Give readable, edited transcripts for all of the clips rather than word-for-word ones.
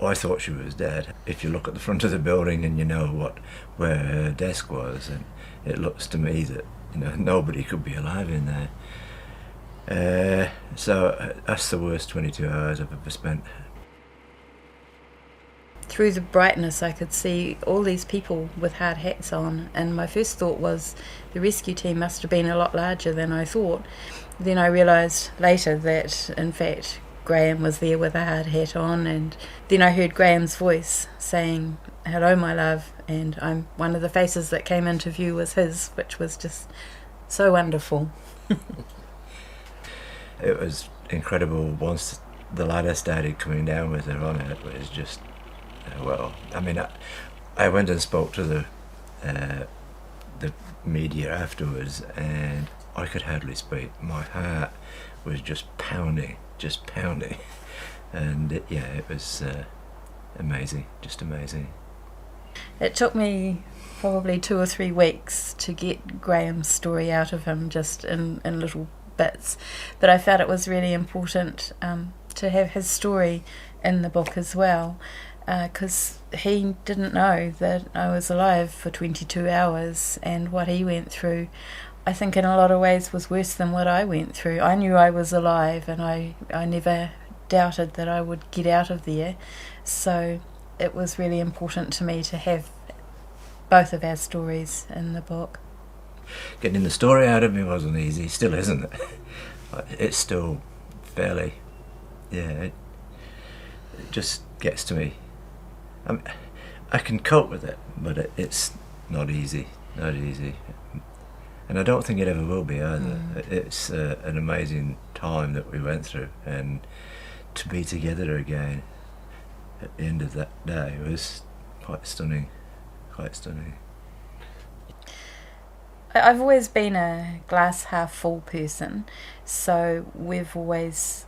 I thought she was dead. If you look at the front of the building and you know where her desk was, and it looks to me that nobody could be alive in there. So that's the worst 22 hours I've ever spent. Through the brightness I could see all these people with hard hats on, and my first thought was the rescue team must have been a lot larger than I thought. Then I realised later that in fact Graham was there with a hard hat on, and then I heard Graham's voice saying, "Hello my love," and one of the faces that came into view was his, which was just so wonderful. It was incredible. Once the ladder started coming down with her on it was just I went and spoke to the media afterwards, and I could hardly speak. My heart was just pounding, and it was amazing, just amazing. It took me probably 2 or 3 weeks to get Graham's story out of him, just in little bits, but I felt it was really important to have his story in the book as well, because he didn't know that I was alive for 22 hours, and what he went through, I think in a lot of ways was worse than what I went through. I knew I was alive, and I never doubted that I would get out of there, so it was really important to me to have both of our stories in the book. Getting the story out of me wasn't easy, still isn't it? It's still fairly, it just gets to me. I can cope with it, but it's not easy, and I don't think it ever will be either. It's an amazing time that we went through, and to be together again at the end of that day was quite stunning. I've always been a glass half full person, so we've always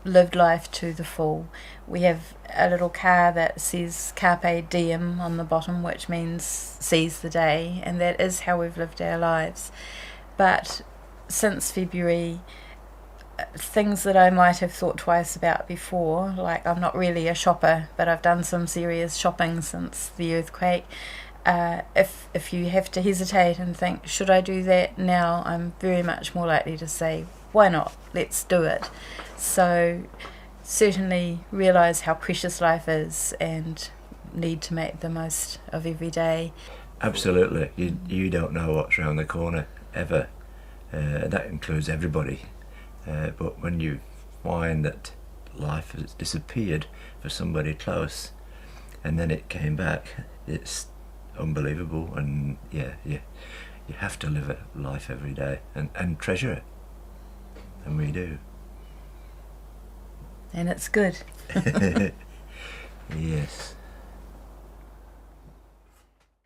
lived life to the full. We have a little car that says Carpe Diem on the bottom, which means seize the day, and that is how we've lived our lives. But since February, things that I might have thought twice about before, like I'm not really a shopper, but I've done some serious shopping since the earthquake. If you have to hesitate and think, should I do that now, I'm very much more likely to say, why not? Let's do it. So certainly realise how precious life is and need to make the most of every day. Absolutely. You don't know what's around the corner, ever. That includes everybody. But when you find that life has disappeared for somebody close and then it came back, it's unbelievable, and you have to live a life every day and treasure it, and we do. And it's good. Yes.